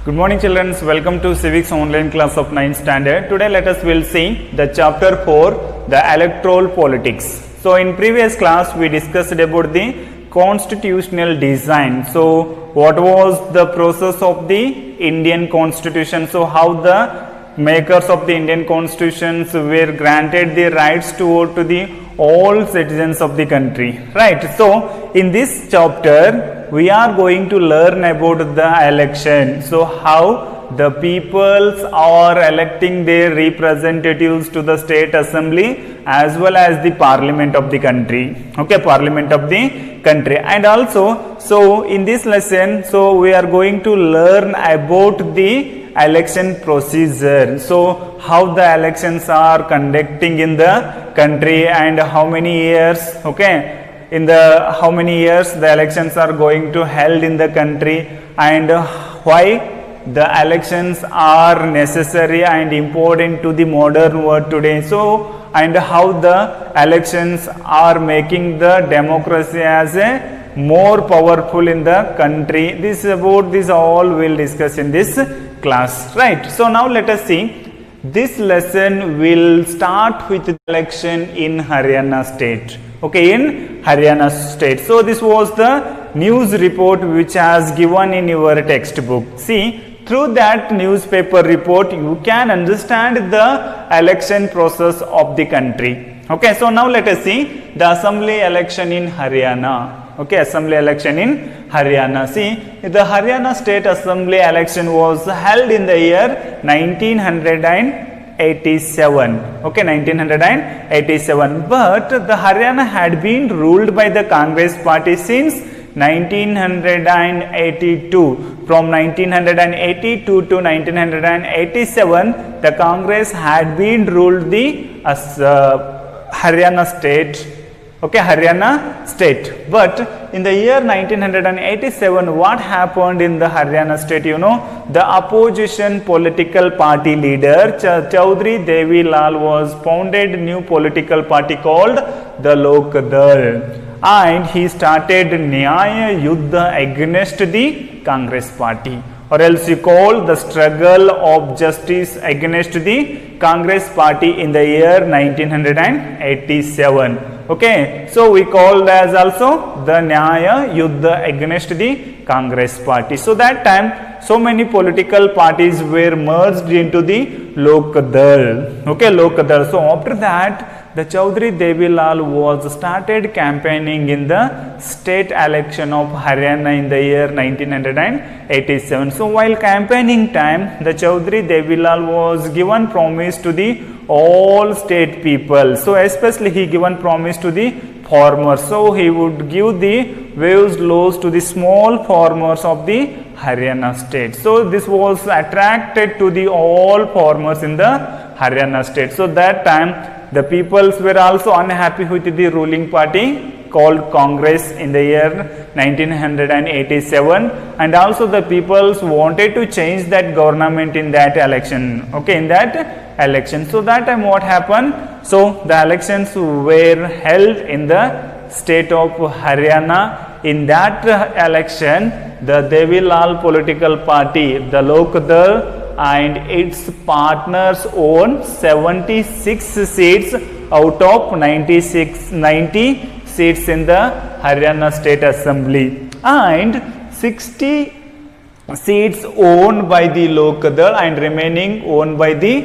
Good morning children, welcome to Civics online class of 9th standard. Today let us will see the chapter 4, the electoral politics. So in previous class we discussed about the constitutional design. So what was the process of the Indian constitution? So how the makers of the Indian constitutions were granted the rights to vote to the all citizens of the country, right? So in this chapter we are going to learn about the election. So how the peoples are electing their representatives to the state assembly as well as the parliament of the country, okay, parliament of the country. And also, so in this lesson, so we are going to learn about the election procedure. So how the elections are conducting in the country and how many years, okay, in the how many years the elections are going to held in the country, and why the elections are necessary and important to the modern world today. So and how the elections are making the democracy as a more powerful in the country. This about this all we'll discuss in this class, right? So now let us see. This lesson will start with the election in Haryana state, okay, in Haryana state. So this was the news report which has given in your textbook. See, through that newspaper report you can understand the election process of the country. Okay, so now let us see the assembly election in Haryana. Okay, assembly election in Haryana. See, the Haryana state assembly election was held in the year 1987. Okay, 1987. But the Haryana had been ruled by the Congress party since 1982. From 1982 to 1987, the Congress had been ruled the Haryana state. Okay, Haryana state. But in the year 1987, what happened in the Haryana state? You know, the opposition political party leader Chaudhry Devi Lal was founded a new political party called the Lok Dal, and he started Nyaya Yuddha against the Congress party, or else you call the struggle of justice against the Congress party in the year 1987. Okay, so we called as also the Nyaya Yuddha against the Congress party. So that time so many political parties were merged into the Lok Dal. Okay, Lok Dal. So after that the Chaudhry Devi Lal was started campaigning in the state election of Haryana in the year 1987. So while campaigning time, the Chaudhry Devi Lal was given promise to the all state people. So especially he given promise to the farmers. So he would give the wage laws to the small farmers of the Haryana state. So this was attracted to the all farmers in the Haryana state. So that time the peoples were also unhappy with the ruling party called Congress in the year 1987, and also the peoples wanted to change that government in that election. Okay, in that election. So that time what happened? So the elections were held in the state of Haryana. In that election, the Devi Lal political party, the Lok Dal, and its partners own 76 seats out of 90 seats in the Haryana state assembly, and 60 seats owned by the Lok Dal and remaining owned by the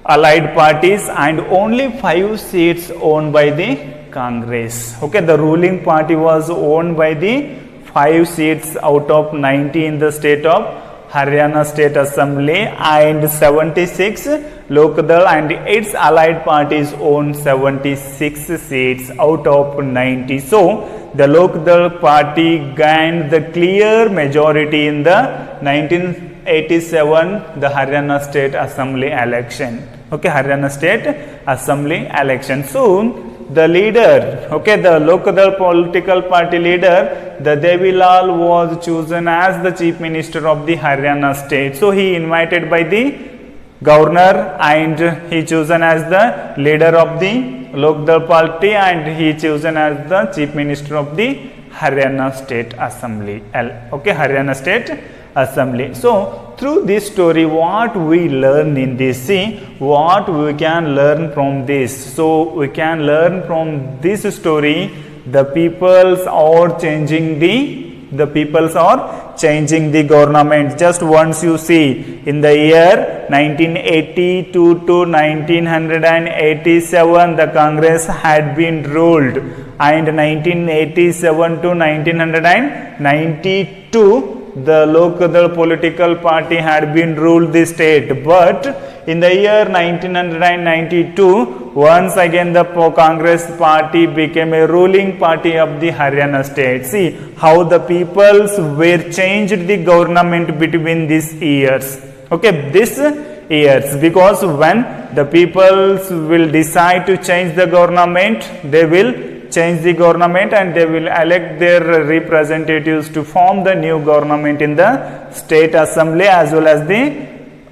allied parties, and only 5 seats owned by the Congress. Okay, the ruling party was owned by the 5 seats out of 90 in the state of Haryana state assembly, and 76 Lok Dal and its allied parties own 76 seats out of 90. So the Lok Dal party gained the clear majority in the 1987 the Haryana state assembly election. Okay, Haryana state assembly election. So the leader, okay, the Lok Dal political party leader, the Devi Lal was chosen as the chief minister of the Haryana state. So he invited by the governor and he chosen as the leader of the Lok Dal party, and he chosen as the chief minister of the Haryana state assembly. Okay, Haryana state assembly. So through this story, what we learn in this, see what we can learn from this. So we can learn from this story, the peoples are changing the government. Just once you see, in the year 1982 to 1987 the Congress had been ruled, and 1987 to 1992 the Lokdal political party had been ruled the state. But in the year 1992, once again the Congress party became a ruling party of the Haryana state. See how the peoples were changed the government between these years. Okay, this years, because when the peoples will decide to change the government, they will change the government and they will elect their representatives to form the new government in the state assembly as well as the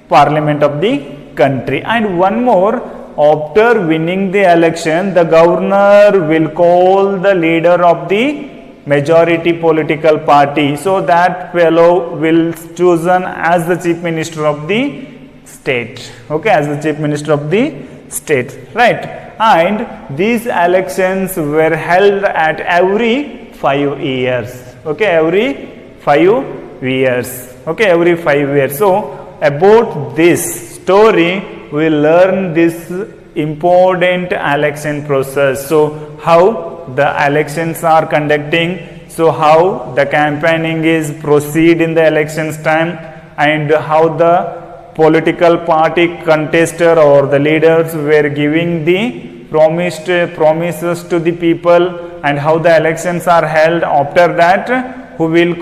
parliament of the country. And one more, after winning the election, the governor will call the leader of the majority political party, so that fellow will chosen as the chief minister of the state. Okay, as the chief minister of the state, right? And these elections were held at every 5 years. Okay, every 5 years. Okay, every 5 years. So about this story, we learn this important election process. So how the elections are conducting, so how the campaigning is proceed in the elections time, and how the political party contester or the leaders were giving the promises to the people, and how the elections are held. After that, who will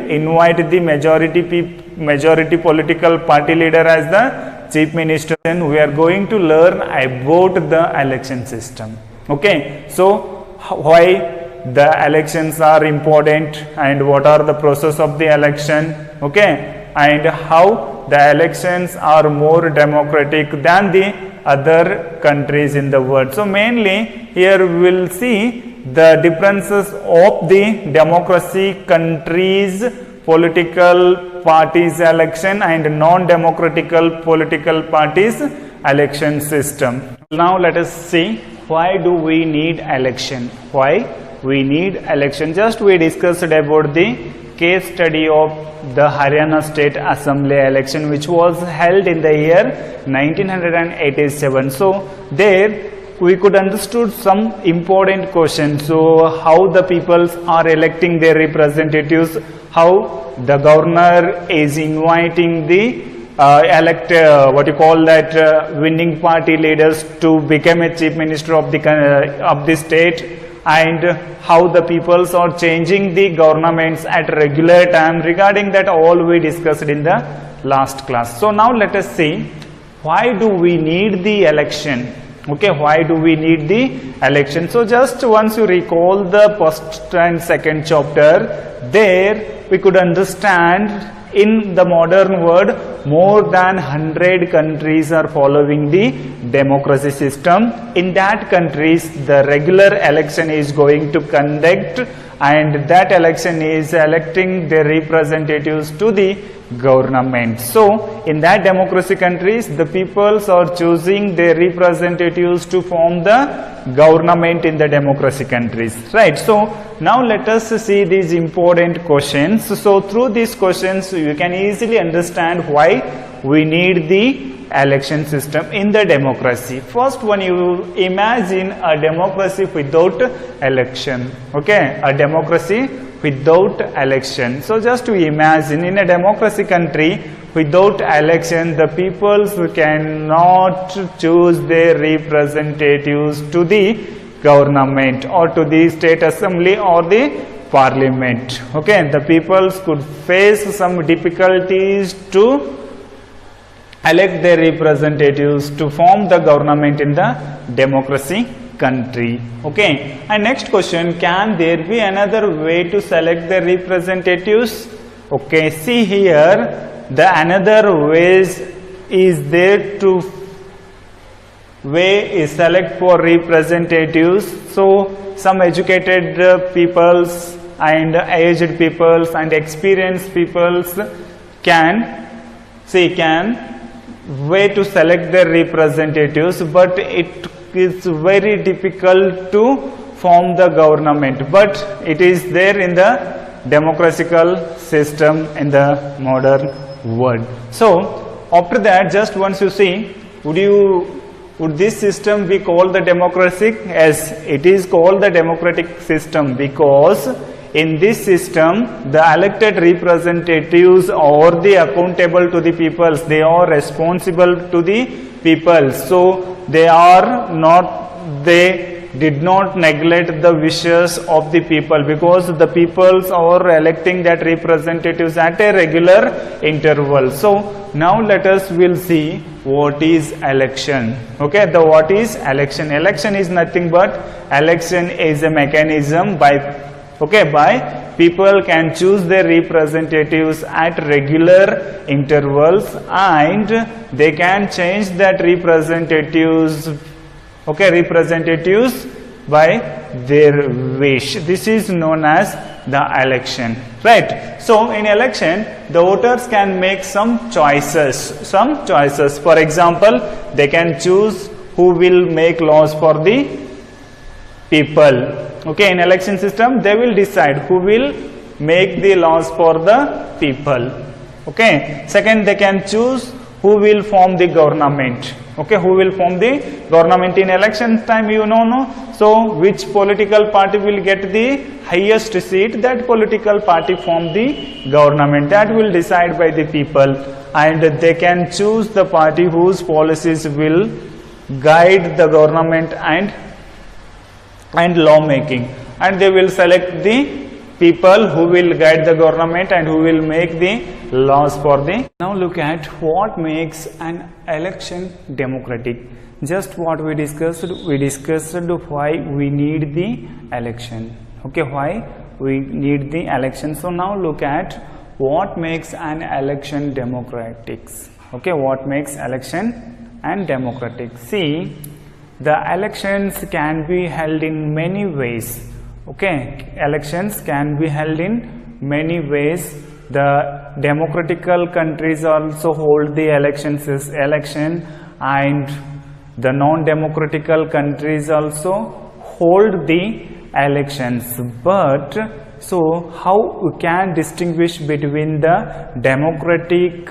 invite the majority political party leader as the chief minister. And we are going to learn about the election system. Okay, so why the elections are important and what are the process of the election. Okay, and how the elections are more democratic than the other countries in the world. So mainly here we will see the differences of the democracy countries political parties election and non-democratical political parties election system. Now let us see, why do we need election? Why we need election? Just we discussed about the case study of the Haryana State Assembly election, which was held in the year 1987. So there we could understood some important questions. So how the peoples are electing their representatives, how the governor is inviting the winning party leaders to become a chief minister of the state, and how the peoples are changing the governments at regular time. Regarding that, all we discussed in the last class. So now let us see, why do we need the election? Okay, why do we need the election? So just once you recall the first and second chapter, there we could understand in the modern world more than 100 countries are following the democracy system. In that countries the regular election is going to conduct, and that election is electing their representatives to the government. So in that democracy countries, the peoples are choosing their representatives to form the government in the democracy countries, right? So now let us see these important questions. So through these questions you can easily understand why we need the election system in the democracy. First one, you imagine a democracy without election. Okay, a democracy without election. So just to imagine, in a democracy country without election, the peoples cannot choose their representatives to the government or to the state assembly or the parliament. Okay, the peoples could face some difficulties to elect their representatives to form the government in the democracy country. Okay, and next question, can there be another way to select the representatives? Okay, see here, the another ways is there to way is select for representatives. So some educated peoples and aged peoples and experienced peoples can way to select their representatives, but it is very difficult to form the government, but it is there in the democratical system in the modern world. So after that, just once you see, would this system be called the democratic? Yes, it is called the democratic system, because in this system the elected representatives are the accountable to the people, they are responsible to the people, so they did not neglect the wishes of the people, because the peoples are electing that representatives at a regular interval. So now let us will see what is election. Okay, what is election? Election is nothing but, election is a mechanism by people can choose their representatives at regular intervals, and they can change that representatives by their wish. This is known as the election, right? So in election, the voters can make some choices. For example, they can choose who will make laws for the people. Okay, in election system, they will decide who will make the laws for the people. Okay, second, they can choose who will form the government. Okay, who will form the government in election time, you know. So which political party will get the highest seat, that political party form the government. That will decide by the people, and they can choose the party whose policies will guide the government and lawmaking, and they will select the people who will guide the government and who will make the laws for the. Now look at what makes an election democratic. Just what we discussed why we need the election. Okay, why we need the election. So now look at what makes an election democratic. Okay, what makes election and democratic. See, the elections can be held in many ways. Okay, elections can be held in many ways. The democratical countries also hold the election, and the non-democratical countries also hold the elections. But so how we can distinguish between the democratic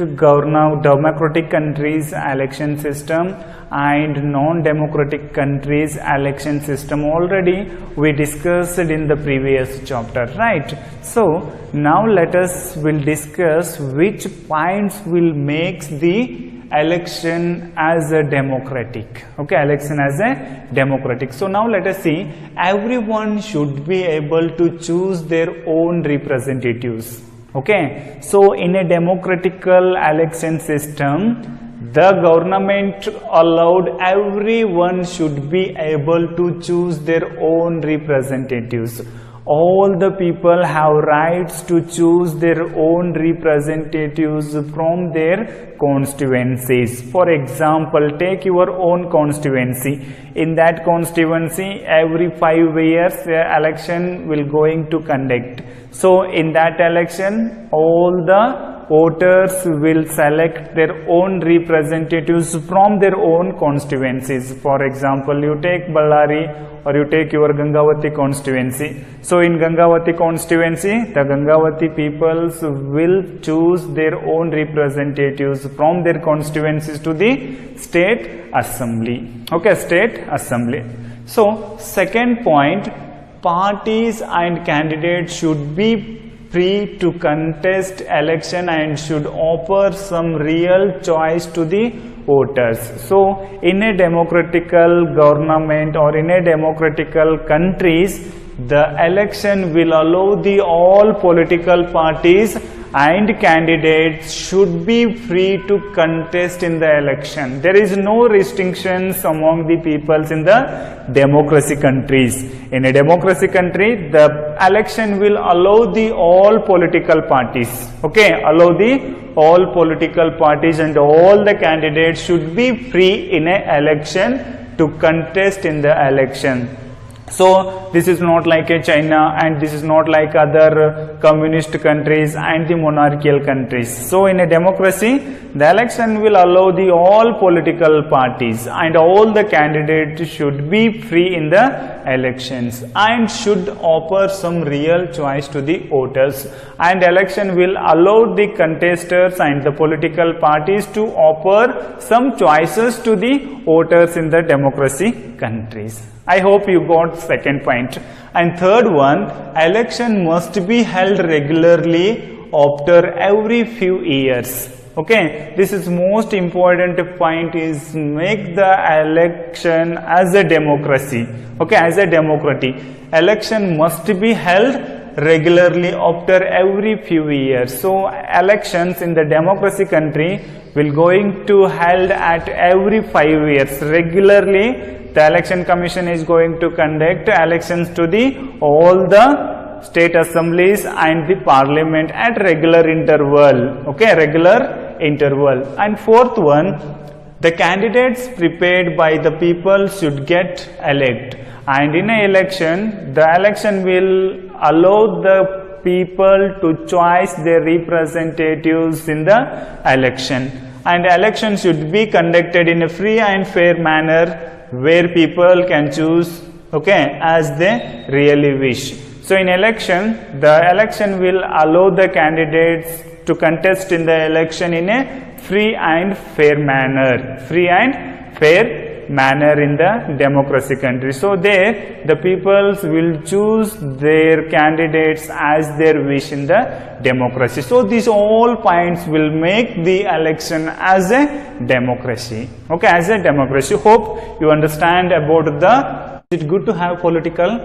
countries election system and non-democratic countries election system? Already we discussed in the previous chapter, right? So now let us will discuss which points will make the election as a democratic. Okay, election as a democratic. So now let us see, everyone should be able to choose their own representatives. Okay, so in a democratical election system, the government allowed everyone should be able to choose their own representatives. All the people have rights to choose their own representatives from their constituencies. For example, take your own constituency. In that constituency, every 5 years election will going to conduct. So in that election, all the voters will select their own representatives from their own constituencies. For example, you take Ballari or you take your Gangavati constituency. So in Gangavati constituency, the Gangavati peoples will choose their own representatives from their constituencies to the state assembly. Okay, state assembly. So second point, parties and candidates should be free to contest election and should offer some real choice to the voters. So in a democratical government or in a democratical countries, the election will allow the all political parties and candidates should be free to contest in the election. There is no restrictions among the peoples in the democracy countries. In a democracy country, the election will allow the all political parties. Okay, allow the all political parties and all the candidates should be free in a election to contest in the election. So this is not like a China, and this is not like other communist countries and the monarchical countries. So in a democracy, the election will allow the all political parties and all the candidates should be free in the elections and should offer some real choice to the voters, and election will allow the contestants and the political parties to offer some choices to the voters in the democracy countries. I hope you got second point. And third one, election must be held regularly after every few years. Okay, this is most important point, is make the election as a democracy. Okay, as a democracy, election must be held regularly after every few years. So elections in the democracy country will going to held at every 5 years regularly. The election commission is going to conduct elections to the all the state assemblies and the parliament at regular interval. Okay, regular interval. And fourth one, the candidates prepared by the people should get elected, and in an election, the election will allow the people to choose their representatives in the election, and election should be conducted in a free and fair manner where people can choose, okay, as they really wish. So in election, the election will allow the candidates to contest in the election in a free and fair manner, in the democracy country. So there the peoples will choose their candidates as their wish in the democracy. So these all points will make the election as a democracy. Okay, as a democracy. Hope you understand about the, is it good to have political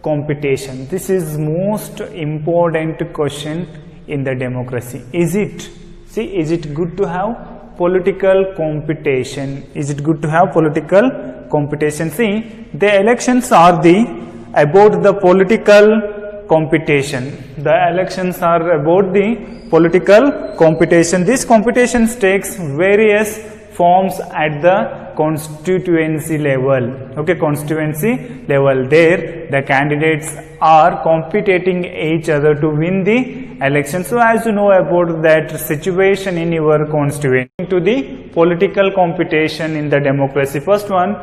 competition? This is most important question in the democracy. Is it? See, is it good to have political competition? Is it good to have political competition? See, the elections are about the political competition. The elections are about the political competition. This competition takes various forms at the constituency level. Okay, constituency level. There the candidates are competing each other to win the election. So as you know about that situation in your constituency. To the political competition in the democracy. First one,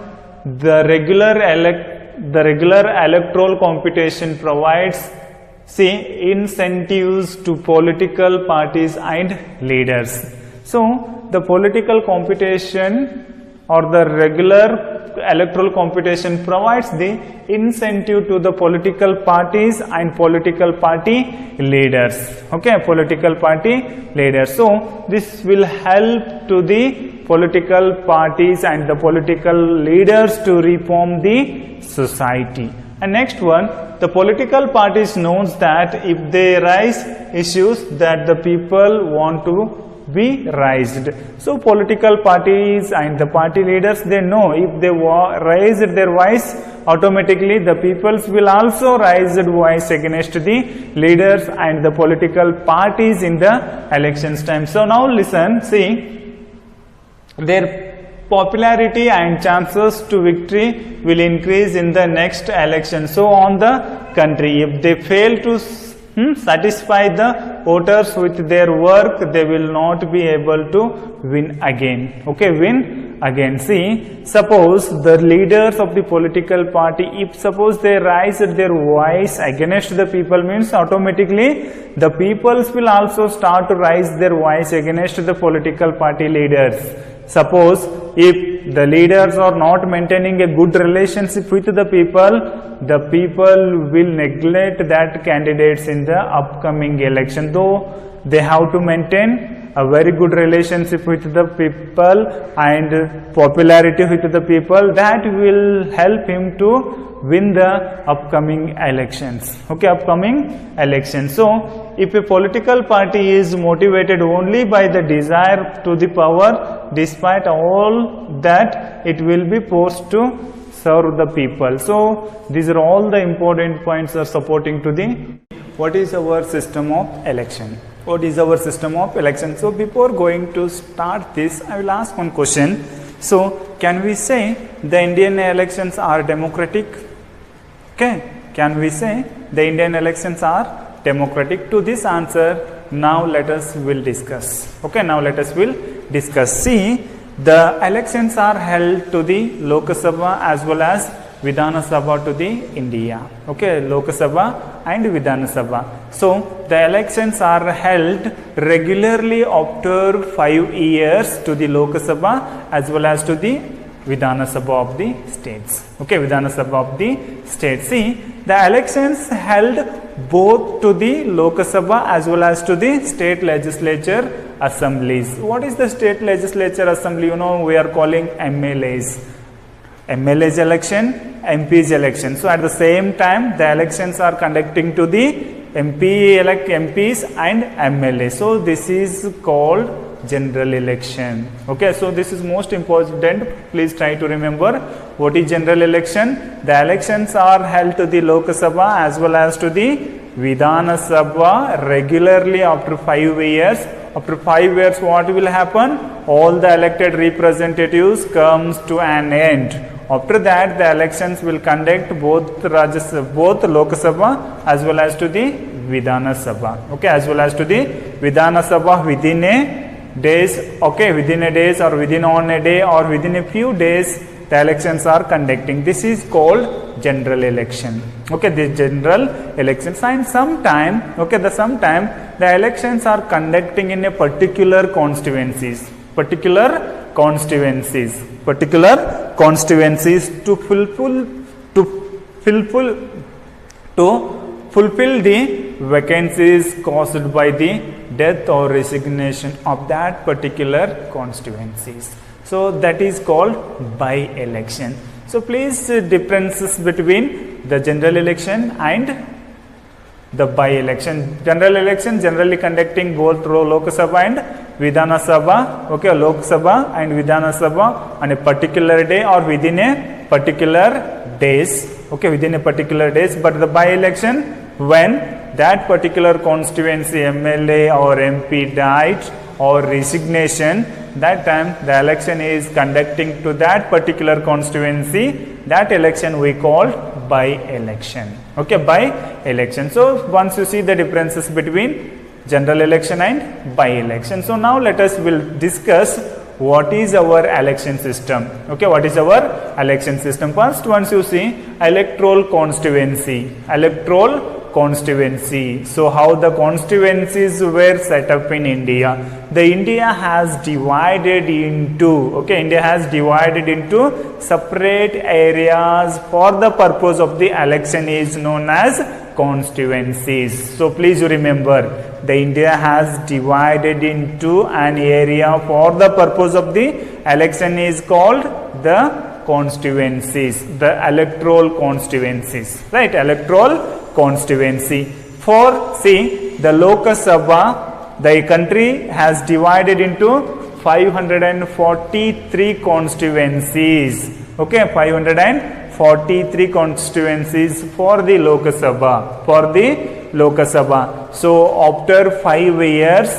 the regular electoral competition provides, see, incentives to political parties and leaders. So the political competition or the regular electoral competition provides the incentive to the political parties and political party leaders. Okay, political party leaders. So this will help to the political parties and the political leaders to reform the society. And next one, the political parties knows that if they raise issues that the people want to be raised. So political parties and the party leaders, they know if they raise their voice, automatically the peoples will also raise their voice against the leaders and the political parties in the elections time. So now listen, see, their popularity and chances to victory will increase in the next election. So on the country, if they fail to satisfy the voters with their work, they will not be able to win again. Okay, win again. See, suppose the leaders of the political party, if suppose they raise their voice against the people, means automatically the peoples will also start to raise their voice against the political party leaders. Suppose if the leaders are not maintaining a good relationship with the people will neglect that candidates in the upcoming election. Though they have to maintain a very good relationship with the people and popularity with the people, that will help him to win the upcoming elections. Okay, upcoming elections. So if a political party is motivated only by the desire to the power, despite all that, it will be forced to serve the people. So these are all the important points are supporting to the what is our system of election. What is our system of election? So before going to start this, I will ask one question. So can we say the Indian elections are democratic? Okay, can we say the Indian elections are democratic? To this answer, now let us will discuss. Okay, now let us will discuss. See, the elections are held to the Lok Sabha as well as Vidhana Sabha to the India. Okay, Lok Sabha and Vidhana Sabha. So the elections are held regularly after 5 years to the Lok Sabha as well as to the Vidhana Sabha of the states. Okay, Vidhana Sabha of the states. See, the elections held both to the Lok Sabha as well as to the state legislature assemblies. What is the state legislature assembly? You know, we are calling MLAs. MLA's election, MP's election. So at the same time, the elections are conducting to the MPs and MLA. So this is called general election. Okay, so this is most important. Please try to remember what is general election. The elections are held to the Lok Sabha as well as to the Vidhana Sabha regularly after 5 years. After 5 years, what will happen? All the elected representatives comes to an end. After that, the elections will conduct both Lok Sabha as well as to the Vidhana Sabha. Okay, as well as to the Vidhana Sabha within a days. Okay, within a days or within on a day or within a few days, the elections are conducting. This is called general election. Okay, the general elections, and sometime, okay, the elections are conducting in a particular constituencies to fulfill the vacancies caused by the death or resignation of that particular constituencies. So that is called by-election. So please differences between the general election and the by-election. General election generally conducting both Lok Sabha and Vidhana Sabha. Okay, Lok Sabha and Vidhana Sabha on a particular day or within a particular days. Okay, within a particular days. But the by-election, when that particular constituency MLA or MP died or resignation, that time the election is conducting to that particular constituency. That election we call by-election. Okay, by-election. So once you see the differences between general election and by-election. So now let us will discuss what is our election system. Okay, what is our election system? First, once you see electoral constituency. So how the constituencies were set up in India. The India has divided into separate areas for the purpose of the election is known as constituencies. So please remember, the India has divided into an area for the purpose of the election is called the constituencies, the electoral constituencies, right? Electoral constituency. For see, the Lok Sabha, the country has divided into 543 constituencies. Okay, 543 constituencies for the Lok Sabha. So after 5 years,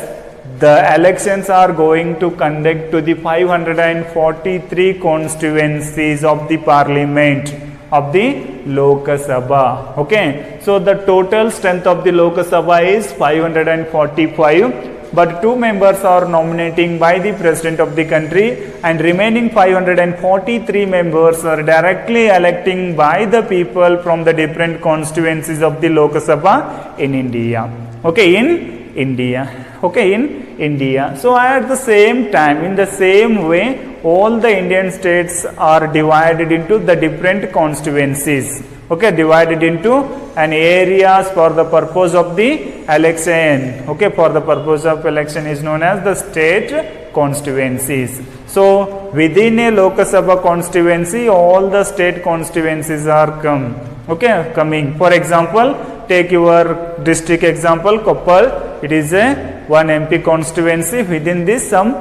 the elections are going to conduct to the 543 constituencies of the parliament of the Lok Sabha. Okay, so the total strength of the Lok Sabha is 545, but 2 members are nominating by the president of the country, and remaining 543 members are directly electing by the people from the different constituencies of the Lok Sabha in India. Okay, in India. Okay, in India. So at the same time, in the same way, all the Indian states are divided into the different constituencies. Okay, divided into an areas for the purpose of the election. Okay, for the purpose of election is known as the state constituencies. So within a Lok Sabha constituency, all the state constituencies are coming. For example, take your district example, Koppal. It is a 1 MP constituency. Within this, some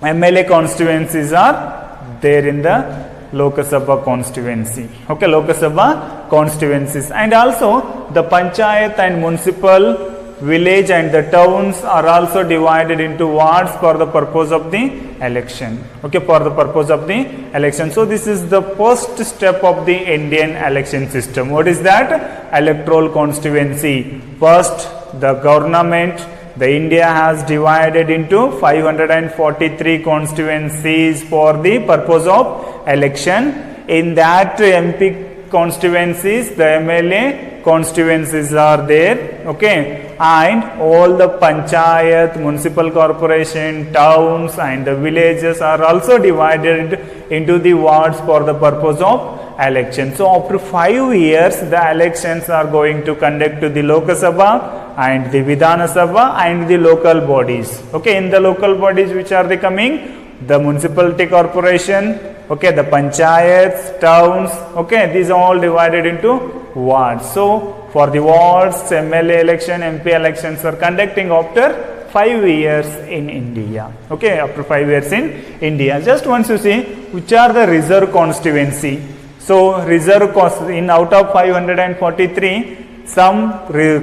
MLA constituencies are there in the Lok Sabha constituency. Okay, Lok Sabha constituencies, and also the panchayat and municipal village and the towns are also divided into wards for the purpose of the election. Okay, for the purpose of the election. So this is the first step of the Indian election system. What is that? Electoral constituency. First, the government, the India has divided into 543 constituencies for the purpose of election. In that MP constituencies, the MLA constituencies are there, okay, and all the panchayat, municipal corporation, towns and the villages are also divided into the wards for the purpose of election. So after 5 years, the elections are going to conduct to the Lok Sabha and the Vidhana Sabha and the local bodies. Okay, in the local bodies, which are they coming? The municipality corporation, okay, the panchayats, towns, okay, these are all divided into wards. So for the wards, MLA election, MP elections are conducting after 5 years in India. Okay, after 5 years in India. Just once you see which are the reserve constituency. So reserve in out of 543, some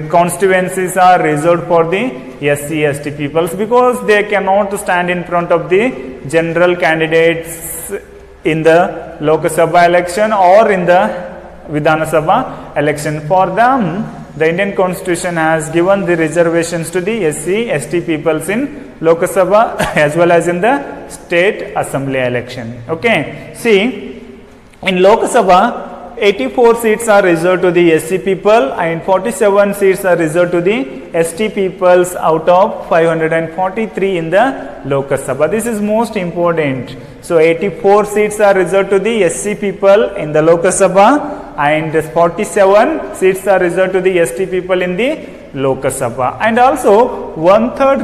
constituencies are reserved for the SC/ST peoples because they cannot stand in front of the general candidates in the Lok Sabha election or in the Vidhana Sabha election. For them, the Indian Constitution has given the reservations to the SC/ST peoples in Lok Sabha as well as in the state assembly election. Okay, see, in Lok Sabha, 84 seats are reserved to the SC people and 47 seats are reserved to the ST peoples out of 543 in the Lok Sabha. This is most important. So 84 seats are reserved to the SC people in the Lok Sabha and 47 seats are reserved to the ST people in the Lok Sabha. And also 1/3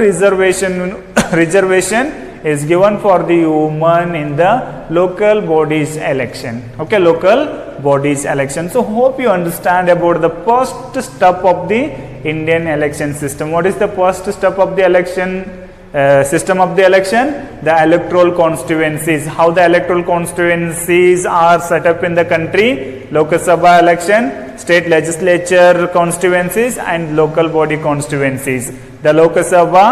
reservation is given for the women in the local bodies election. Okay, local bodies election. So hope you understand about the first step of the Indian election system. What is the first step of the election system of the election? The electoral constituencies. How the electoral constituencies are set up in the country: Lok Sabha election, state legislature constituencies and local body constituencies. The Lok Sabha,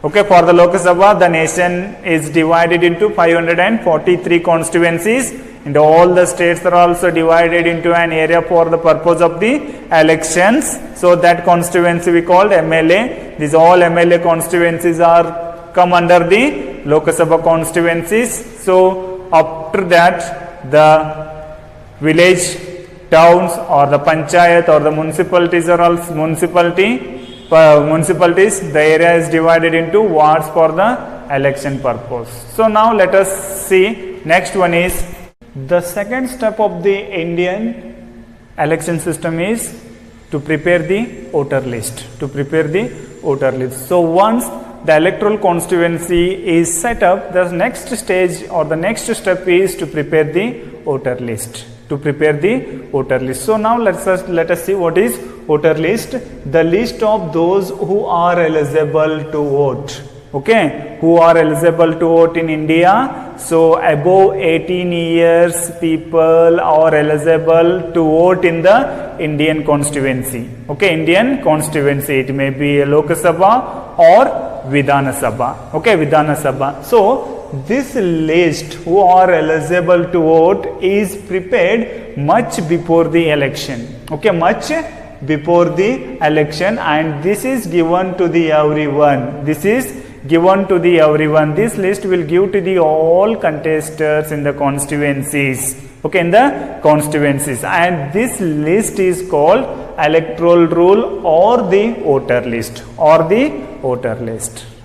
okay, for the Lok Sabha, the nation is divided into 543 constituencies and all the states are also divided into an area for the purpose of the elections. So that constituency we called MLA. These all MLA constituencies are come under the Lok Sabha constituencies. So after that, the village, towns or the panchayat or the municipalities are also municipalities, the area is divided into wards for the election purpose. So now let us see, next one is the second step of the Indian election system is to prepare the voter list. So once the electoral constituency is set up, the next stage or the next step is to prepare the voter list. So now let us see what is voter list. The list of those who are eligible to vote. Okay, who are eligible to vote in India. So above 18 years people are eligible to vote in the Indian constituency. Okay, Indian constituency. It may be a Lok Sabha or Vidhana Sabha. Okay, Vidhana Sabha. So this list who are eligible to vote is prepared much before the election. Okay, much before the election, and this is given to the everyone. This list will give to the all contestants in the constituencies. Okay, in the constituencies, and this list is called electoral roll or the voter list,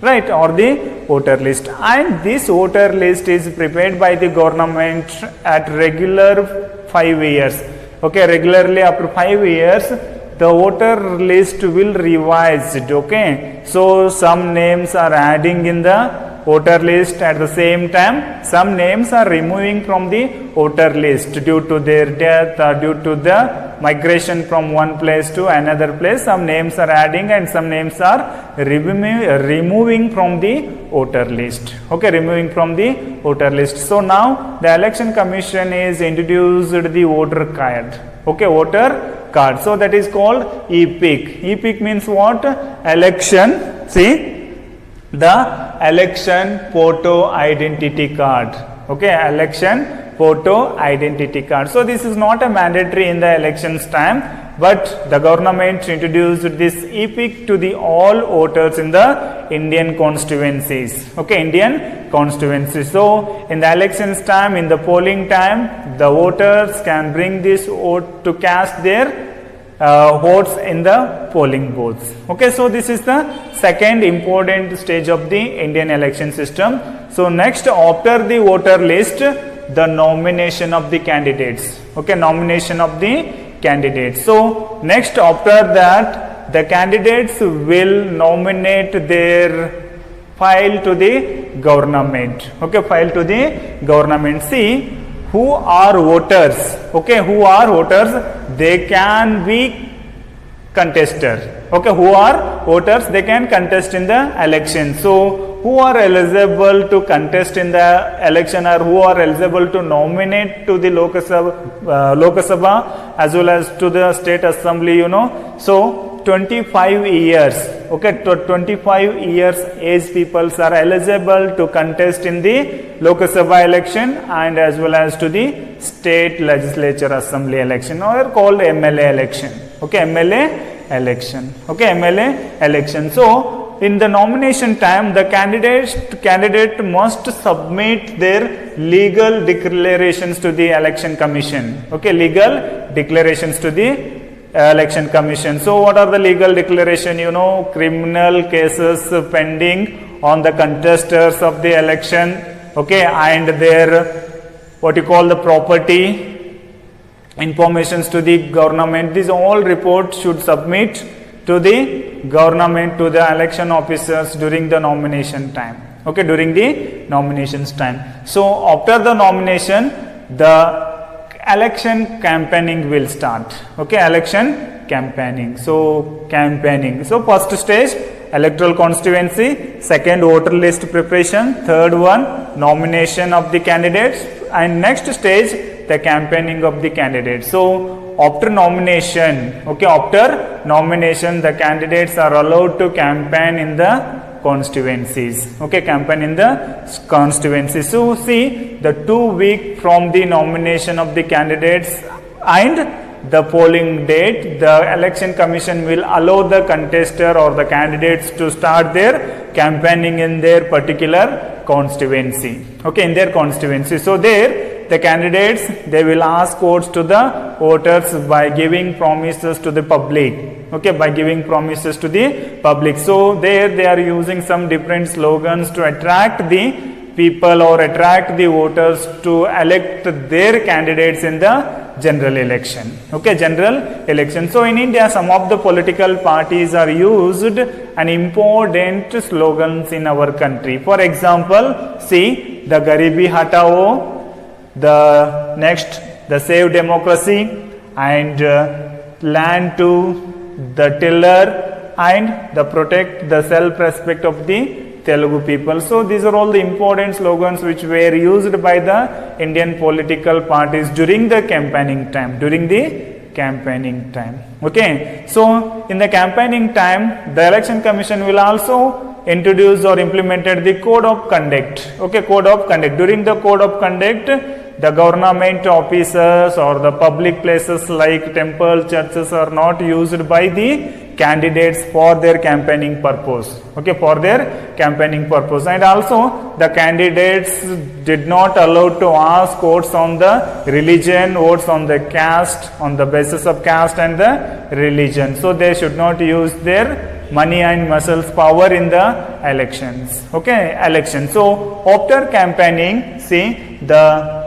right, or the voter list. And this voter list is prepared by the government at regular 5 years. Okay, regularly after 5 years the voter list will revised. Okay, so some names are adding in the voter list, at the same time some names are removing from the voter list due to their death or due to the migration from one place to another place. Some names are adding and some names are removing from the voter list. Okay, removing from the voter list. So now the election commission is introduced the voter card. Okay, voter card. So that is called EPIC. EPIC means what? Election. See, the election photo identity card. Okay, election photo identity card. So this is not a mandatory in the elections time, but the government introduced this EPIC to the all voters in the Indian constituencies. Okay, Indian constituencies. So in the elections time, in the polling time, the voters can bring this vote to cast their votes in the polling booths. Okay, so this is the second important stage of the Indian election system. So next, after the voter list, the nomination of the candidates. Okay, nomination of the candidates. So next, after that, the candidates will nominate their file to the government. Okay, file to the government. See, who are voters? Okay, who are voters? They can be contested. Okay, who are voters? They can contest in the election. So who are eligible to contest in the election, or who are eligible to nominate to the Lok Sabha as well as to the state assembly, you know. So 25 years, okay, 25 years age people are eligible to contest in the Lok Sabha election and as well as to the state legislature assembly election, or called MLA election. Okay, MLA election. Okay, MLA election. So in the nomination time, the candidate must submit their legal declarations to the election commission. Okay, legal declarations to the election commission. So what are the legal declaration? You know, criminal cases pending on the contestants of the election. Okay, and their what you call the property informations to the government. These all reports should submit to the government, to the election officers during the nomination time. Okay, during the nominations time. So after the nomination, the election campaigning will start. Okay, election campaigning. So campaigning. So first stage, electoral constituency. Second, voter list preparation. Third one, nomination of the candidates. And next stage, the campaigning of the candidates. So after nomination, okay, after nomination, the candidates are allowed to campaign in the constituencies. Okay, campaign in the constituencies. So see, the 2 weeks from the nomination of the candidates and the polling date, the election commission will allow the contester or the candidates to start their campaigning in their particular constituency. Okay, in their constituency. So there, the candidates, they will ask votes to the voters by giving promises to the public. Okay, by giving promises to the public. So there they are using some different slogans to attract the people or attract the voters to elect their candidates in the general election. Okay, general election. So in India, some of the political parties are used an important slogans in our country. For example, see, the Garibi Hatao, the next, the Save Democracy, and Land to the Tiller, and the Protect the Self-Respect of the Telugu people. So these are all the important slogans which were used by the Indian political parties during the campaigning time. During the campaigning time. Okay. So in the campaigning time, the election commission will also introduce or implemented the code of conduct. Okay, code of conduct. During the code of conduct, the government offices or the public places like temple, churches are not used by the candidates for their campaigning purpose. Okay, for their campaigning purpose. And also the candidates did not allow to ask votes on the religion, votes on the caste, on the basis of caste and the religion. So they should not use their money and muscles power in the elections. Okay, elections. So after campaigning, see, the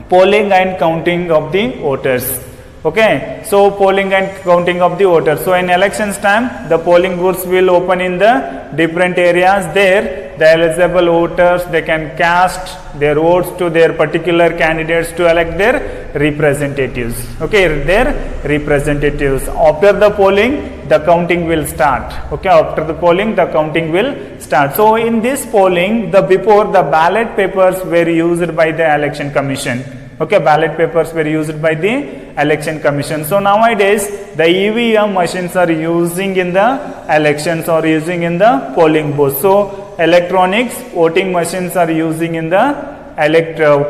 polling and counting of the voters. Okay, so polling and counting of the voters. So in elections time, the polling booths will open in the different areas. There, the eligible voters, they can cast their votes to their particular candidates to elect their representatives. Okay, their representatives. After the polling, the counting will start. Okay, after the polling, the counting will start. So in this polling, before the ballot papers were used by the election commission. Okay, ballot papers were used by the election commission. So nowadays the EVM machines are using in the elections or using in the polling booth. So electronics voting machines are using in the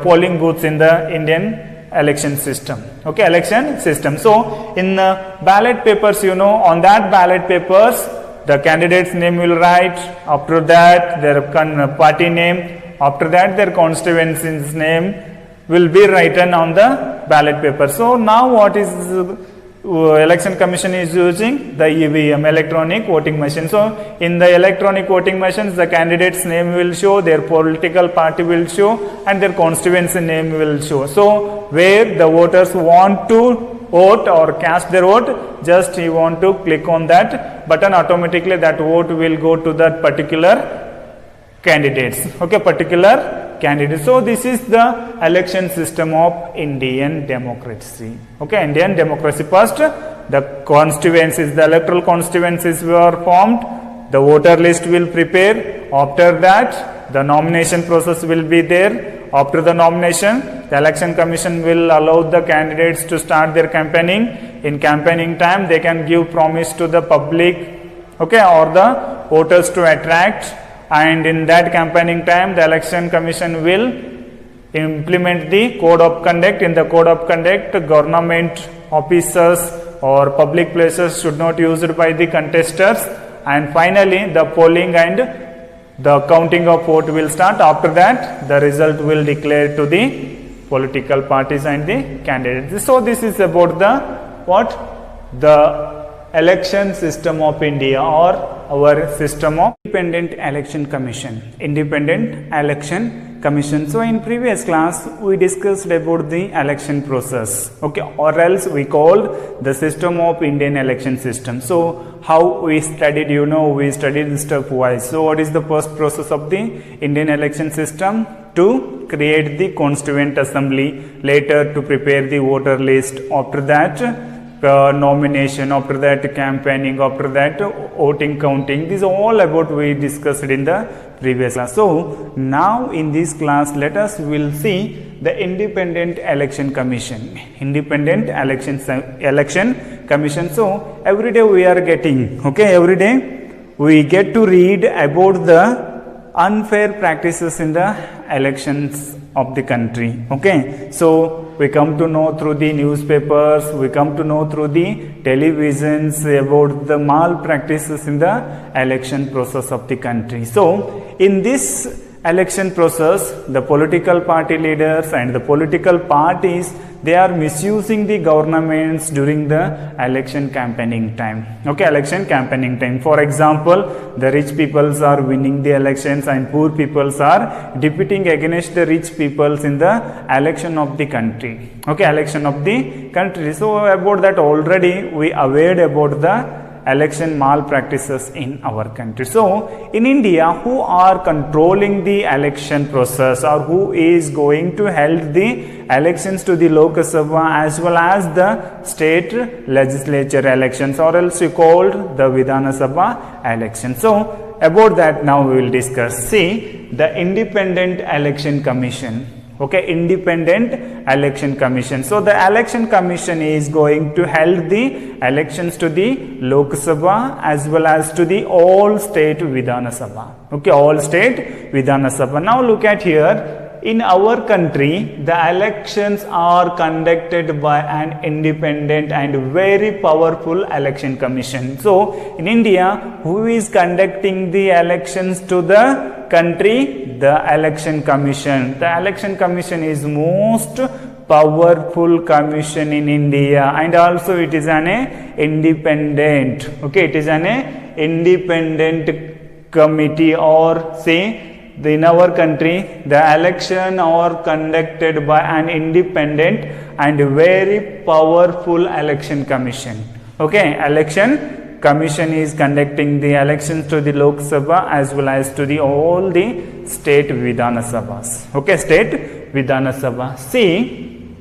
polling booths in the Indian election system. Okay, election system. So in ballot papers, you know, on that ballot papers the candidate's name will write, after that their party name, after that their constituency's name will be written on the ballot paper. So now what is election commission is using? The EVM, electronic voting machine. So in the electronic voting machines the candidate's name will show, their political party will show, and their constituency name will show. So where the voters want to vote or cast their vote, just you want to click on that button, automatically that vote will go to that particular candidates. Okay, particular candidate. So this is the election system of Indian democracy. Okay, Indian democracy. First the constituencies, the electoral constituencies were formed, the voter list will prepare, after that the nomination process will be there. After the nomination, the election commission will allow the candidates to start their campaigning. In campaigning time, they can give promise to the public, okay, or the voters to attract, and in that campaigning time, the election commission will implement the code of conduct. In the code of conduct, government officers or public places should not used by the contestants, and finally the polling and the counting of vote will start. After that the result will declare to the political parties and the candidates. So this is about the what? The election system of India, or our system of independent election commission. Independent election commission. So in previous class we discussed about the election process, okay, or else we called the system of Indian election system. So how we studied, you know, we studied stepwise. So what is the first process of the Indian election system? To create the constituent assembly, later to prepare the voter list, after that nomination, after that campaigning, after that voting counting. This is all about we discussed in the previous class. So now in this class let us will see the independent election commission. Independent election commission. So every day we are getting, okay, every day we get to read about the unfair practices in the elections of the country. Okay, so we come to know through the newspapers, we come to know through the televisions about the malpractices in the election process of the country. So in this election process, the political party leaders and the political parties, they are misusing the governments during the election campaigning time. Okay, election campaigning time. For example, the rich peoples are winning the elections and poor peoples are defeating against the rich peoples in the election of the country. Okay, election of the country. So about that already we aware about the election malpractices in our country. So in India, who are controlling the election process, or who is going to hold the elections to the Lok Sabha as well as the state legislature elections, or else you called the Vidhana Sabha election. So about that now we will discuss. See, the Independent Election Commission. Okay, Independent Election Commission. So the election commission is going to hold the elections to the Lok Sabha as well as to the all state Vidhana Sabha. Okay, all state Vidhana Sabha. Now look at here. In our country, the elections are conducted by an independent and very powerful election commission. So in India, who is conducting the elections to the country? The election commission. The election commission is most powerful commission in India, and also it is an independent. Okay, it is an independent committee, or say in our country the election are conducted by an independent and very powerful election commission. Okay, election commission is conducting the elections to the Lok Sabha as well as to the all the state Vidhana Sabhas. Okay, state Vidhana Sabha. See,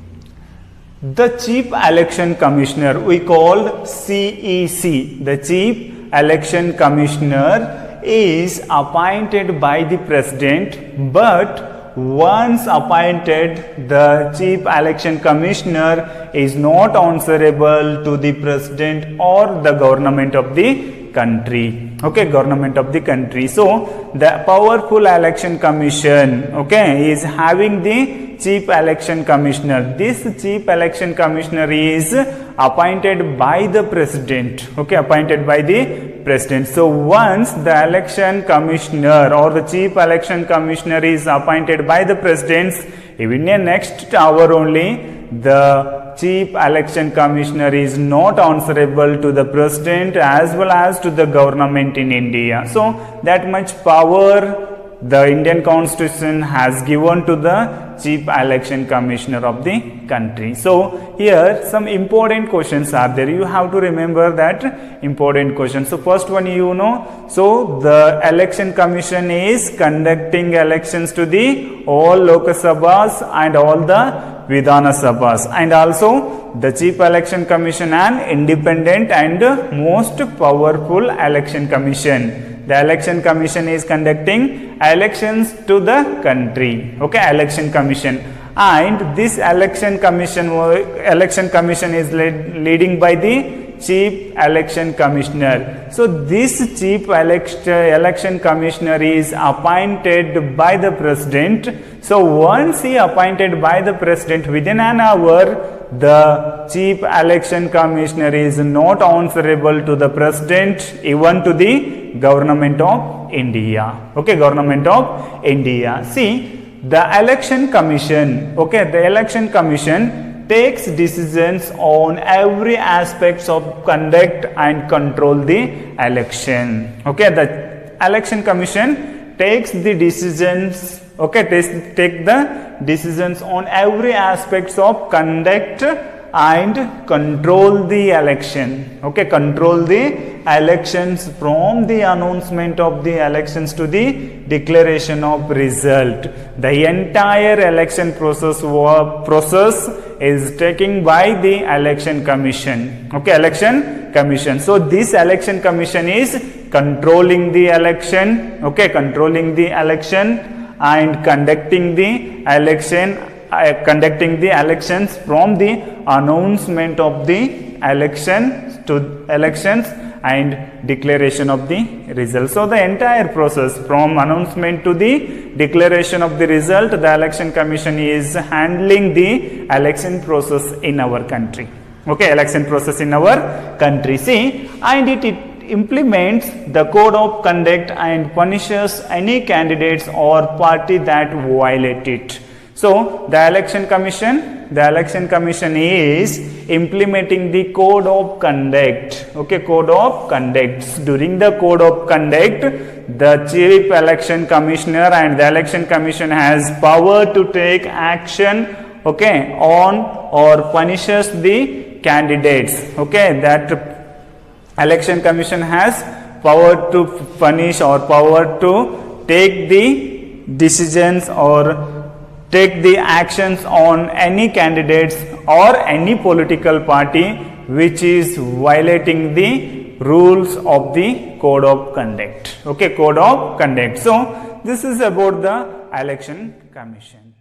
the chief election commissioner we called CEC. The chief election commissioner is appointed by the president, but once appointed, the chief election commissioner is not answerable to the president or the government of the country. Okay, government of the country. So the powerful election commission, okay, is having the chief election commissioner. This chief election commissioner is appointed by the president. Okay, appointed by the president. So once the election commissioner or the chief election commissioner is appointed by the president, even in next hour only, the chief election commissioner is not answerable to the president as well as to the government in India. So that much power the Indian Constitution has given to the chief election commissioner of the country. So here some important questions are there. You have to remember that important questions. So first one, you know, so the election commission is conducting elections to the all Lok Sabhas and all the Vidhana Sabhas, and also the chief election commission an independent and most powerful election commission. The election commission is conducting elections to the country. Okay, election commission, and this election commission is leading by the chief election commissioner. So this chief election commissioner is appointed by the president. So once he appointed by the president, within an hour the chief election commissioner is not answerable to the president, even to the government of India. Okay, government of India. See, the election commission, okay, the election commission takes decisions on every aspects of conduct and control the election. Okay, the election commission takes the decisions, okay, take the decisions on every aspects of conduct and control the election. Okay, control the elections from the announcement of the elections to the declaration of result. The entire election process is taken by the election commission. Okay, election commission. So this election commission is controlling the election. Okay, controlling the election and conducting the election. Conducting the elections from the announcement of the elections to elections and declaration of the result. So the entire process from announcement to the declaration of the result, the election commission is handling the election process in our country. Okay, election process in our country. See, and it implements the code of conduct and punishes any candidates or party that violate it. So the election commission is implementing the code of conduct. Okay, code of conduct. During the code of conduct, the chief election commissioner and the election commission has power to take action, okay, on or punishes the candidates. Okay, that election commission has power to punish or power to take the decisions or take the actions on any candidates or any political party which is violating the rules of the code of conduct. Okay, code of conduct. So this is about the election commission.